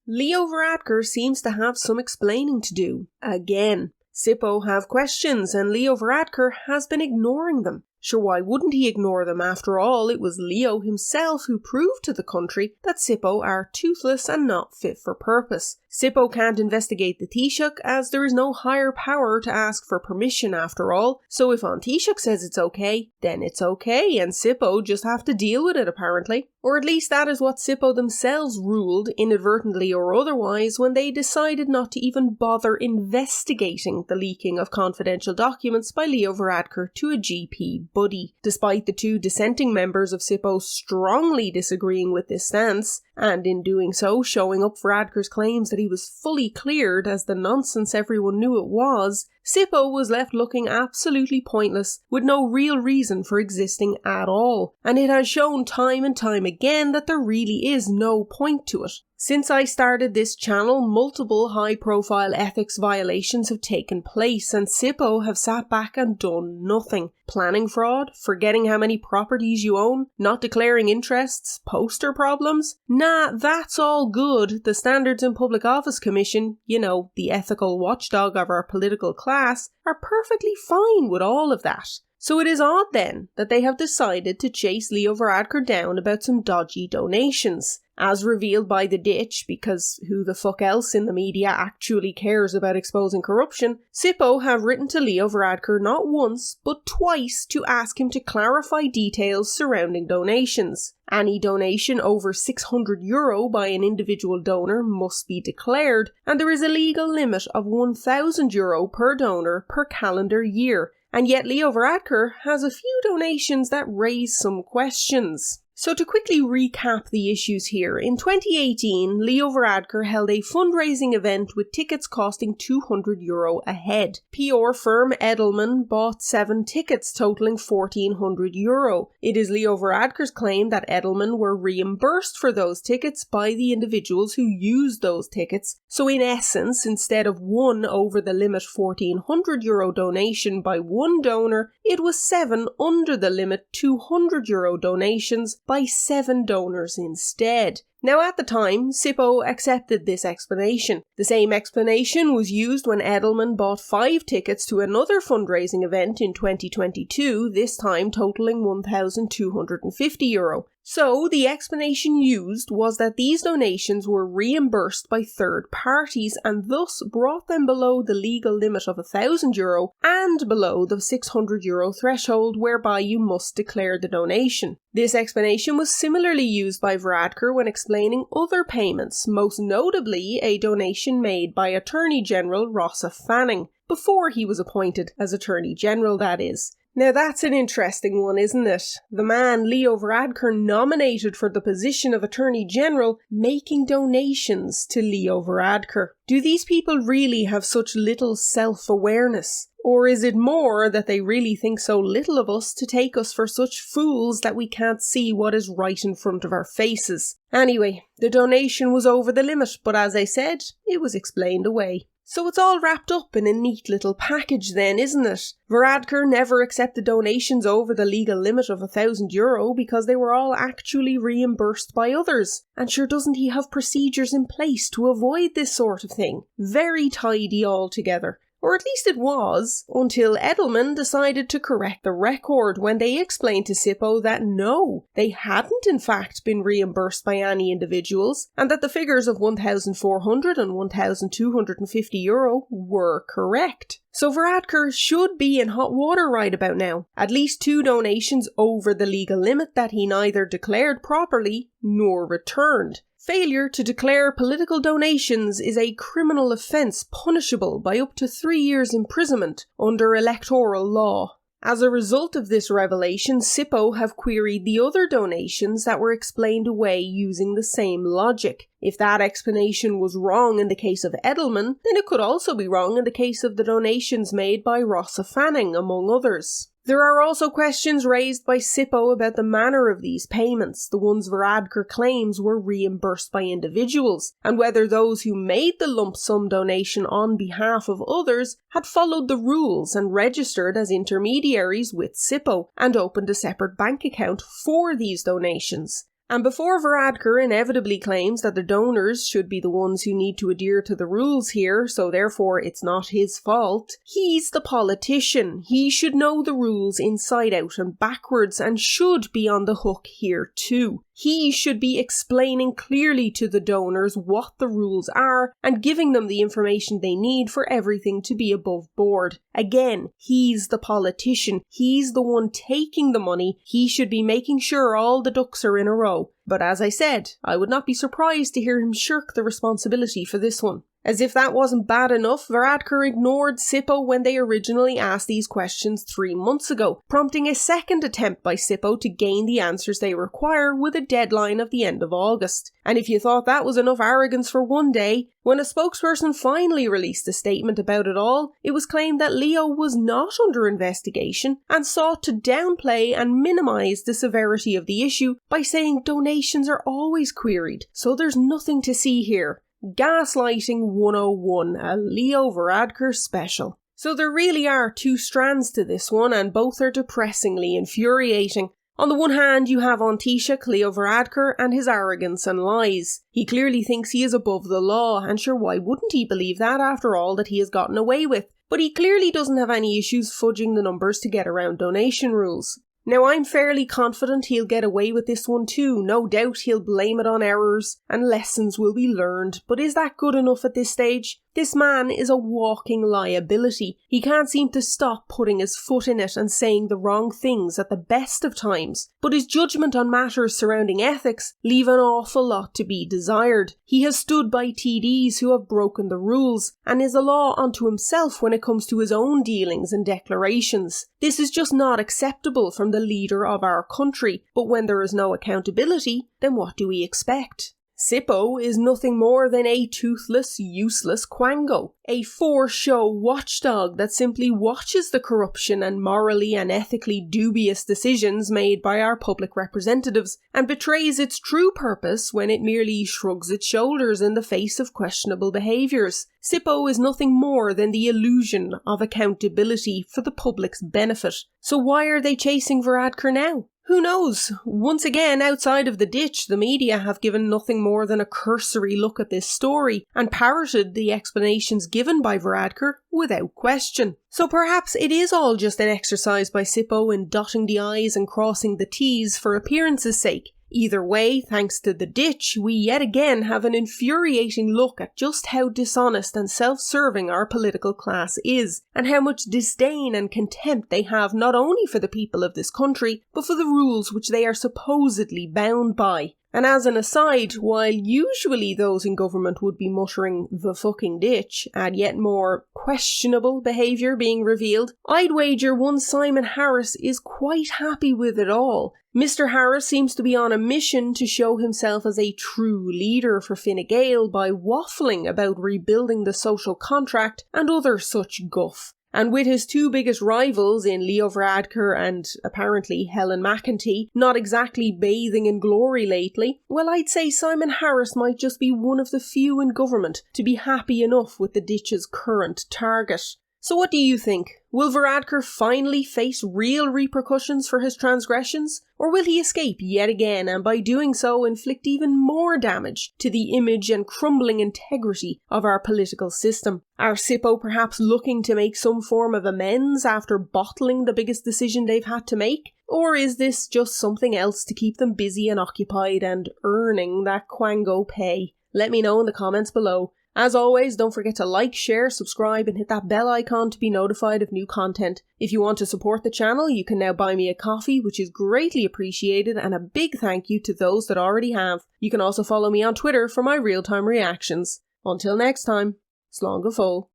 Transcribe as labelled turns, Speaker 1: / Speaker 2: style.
Speaker 1: Leo Varadkar seems to have some explaining to do. Again. SIPO have questions and Leo Varadkar has been ignoring them. Sure, why wouldn't he ignore them? After all, it was Leo himself who proved to the country that SIPO are toothless and not fit for purpose. SIPO can't investigate the Taoiseach as there is no higher power to ask for permission after all, so if An Taoiseach says it's okay, then it's okay and SIPO just have to deal with it apparently. Or at least that is what SIPO themselves ruled, inadvertently or otherwise, when they decided not to even bother investigating the leaking of confidential documents by Leo Varadkar to a GP buddy. Despite the two dissenting members of SIPO strongly disagreeing with this stance, and in doing so showing up Varadkar's claims that he was fully cleared as the nonsense everyone knew it was, SIPO was left looking absolutely pointless, with no real reason for existing at all, and it has shown time and time again that there really is no point to it. Since I started this channel, multiple high-profile ethics violations have taken place and SIPO have sat back and done nothing. Planning fraud, forgetting how many properties you own, not declaring interests, poster problems? Nah, that's all good. The Standards in Public Office Commission, you know, the ethical watchdog of our political class, are perfectly fine with all of that. So it is odd then that they have decided to chase Leo Varadkar down about some dodgy donations. As revealed by The Ditch, because who the fuck else in the media actually cares about exposing corruption, SIPO have written to Leo Varadkar not once, but twice to ask him to clarify details surrounding donations. Any donation over €600 by an individual donor must be declared, and there is a legal limit of €1,000 per donor per calendar year. And yet Leo Varadkar has a few donations that raise some questions. So to quickly recap the issues here, in 2018, Leo Varadkar held a fundraising event with tickets costing €200 a head. PR firm Edelman bought 7 tickets totaling €1,400. It is Leo Varadkar's claim that Edelman were reimbursed for those tickets by the individuals who used those tickets. So in essence, instead of one over the limit €1,400 donation by one donor, it was 7 under the limit €200 donations by 7 donors instead. Now at the time, SIPO accepted this explanation. The same explanation was used when Edelman bought 5 tickets to another fundraising event in 2022, this time totaling €1,250. So the explanation used was that these donations were reimbursed by third parties and thus brought them below the legal limit of €1,000 and below the €600 threshold whereby you must declare the donation. This explanation was similarly used by Varadkar when explaining other payments, most notably a donation made by Attorney General Rossa Fanning, before he was appointed as Attorney General, that is. Now that's an interesting one, isn't it? The man Leo Varadkar nominated for the position of Attorney General making donations to Leo Varadkar. Do these people really have such little self-awareness? Or is it more that they really think so little of us to take us for such fools that we can't see what is right in front of our faces? Anyway, the donation was over the limit, but as I said, it was explained away. So it's all wrapped up in a neat little package then, isn't it? Varadkar never accepted donations over the legal limit of €1,000 because they were all actually reimbursed by others. And sure, doesn't he have procedures in place to avoid this sort of thing? Very tidy altogether. Or at least it was, until Edelman decided to correct the record when they explained to SIPO that no, they hadn't in fact been reimbursed by any individuals, and that the figures of €1,400 and €1,250 were correct. So Varadkar should be in hot water right about now. At least 2 donations over the legal limit that he neither declared properly nor returned. Failure to declare political donations is a criminal offence punishable by up to 3 years imprisonment under electoral law. As a result of this revelation, SIPO have queried the other donations that were explained away using the same logic. If that explanation was wrong in the case of Edelman, then it could also be wrong in the case of the donations made by Rossa Fanning, among others. There are also questions raised by SIPO about the manner of these payments, the ones Varadkar claims were reimbursed by individuals, and whether those who made the lump sum donation on behalf of others had followed the rules and registered as intermediaries with SIPO and opened a separate bank account for these donations. And before Varadkar inevitably claims that the donors should be the ones who need to adhere to the rules here, so therefore it's not his fault, he's the politician. He should know the rules inside out and backwards and should be on the hook here too. He should be explaining clearly to the donors what the rules are and giving them the information they need for everything to be above board. Again, he's the politician. He's the one taking the money. He should be making sure all the ducks are in a row. But as I said, I would not be surprised to hear him shirk the responsibility for this one. As if that wasn't bad enough, Varadkar ignored SIPO when they originally asked these questions 3 months ago, prompting a second attempt by SIPO to gain the answers they require with a deadline of the end of August. And if you thought that was enough arrogance for one day, when a spokesperson finally released a statement about it all, it was claimed that Leo was not under investigation and sought to downplay and minimise the severity of the issue by saying donations are always queried, so there's nothing to see here. Gaslighting 101, a Leo Varadkar special. So there really are two strands to this one, and both are depressingly infuriating. On the one hand, you have Taoiseach Leo Varadkar and his arrogance and lies. He clearly thinks he is above the law, and sure, why wouldn't he believe that after all that he has gotten away with? But he clearly doesn't have any issues fudging the numbers to get around donation rules. Now, I'm fairly confident he'll get away with this one too. No doubt he'll blame it on errors and lessons will be learned. But is that good enough at this stage? This man is a walking liability. He can't seem to stop putting his foot in it and saying the wrong things at the best of times. But his judgment on matters surrounding ethics leave an awful lot to be desired. He has stood by TDs who have broken the rules and is a law unto himself when it comes to his own dealings and declarations. This is just not acceptable from the leader of our country. But when there is no accountability, then what do we expect? SIPO is nothing more than a toothless, useless quango, a for-show watchdog that simply watches the corruption and morally and ethically dubious decisions made by our public representatives and betrays its true purpose when it merely shrugs its shoulders in the face of questionable behaviours. SIPO is nothing more than the illusion of accountability for the public's benefit. So why are they chasing Varadkar now? Who knows? Once again, outside of the ditch, the media have given nothing more than a cursory look at this story and parroted the explanations given by Varadkar without question. So perhaps it is all just an exercise by SIPO in dotting the I's and crossing the T's for appearance's sake. Either way, thanks to the ditch, we yet again have an infuriating look at just how dishonest and self-serving our political class is, and how much disdain and contempt they have not only for the people of this country, but for the rules which they are supposedly bound by. And as an aside, while usually those in government would be muttering the fucking ditch at yet more questionable behaviour being revealed, I'd wager one Simon Harris is quite happy with it all. Mr. Harris seems to be on a mission to show himself as a true leader for Fine Gael by waffling about rebuilding the social contract and other such guff. And with his two biggest rivals in Leo Varadkar and apparently Helen McEntee not exactly bathing in glory lately, well, I'd say Simon Harris might just be one of the few in government to be happy enough with the ditch's current target. So what do you think? Will Varadkar finally face real repercussions for his transgressions? Or will he escape yet again and by doing so inflict even more damage to the image and crumbling integrity of our political system? Are SIPO perhaps looking to make some form of amends after bottling the biggest decision they've had to make? Or is this just something else to keep them busy and occupied and earning that quango pay? Let me know in the comments below. As always, don't forget to like, share, subscribe and hit that bell icon to be notified of new content. If you want to support the channel, you can now buy me a coffee, which is greatly appreciated, and a big thank you to those that already have. You can also follow me on Twitter for my real-time reactions. Until next time, slán go fóill.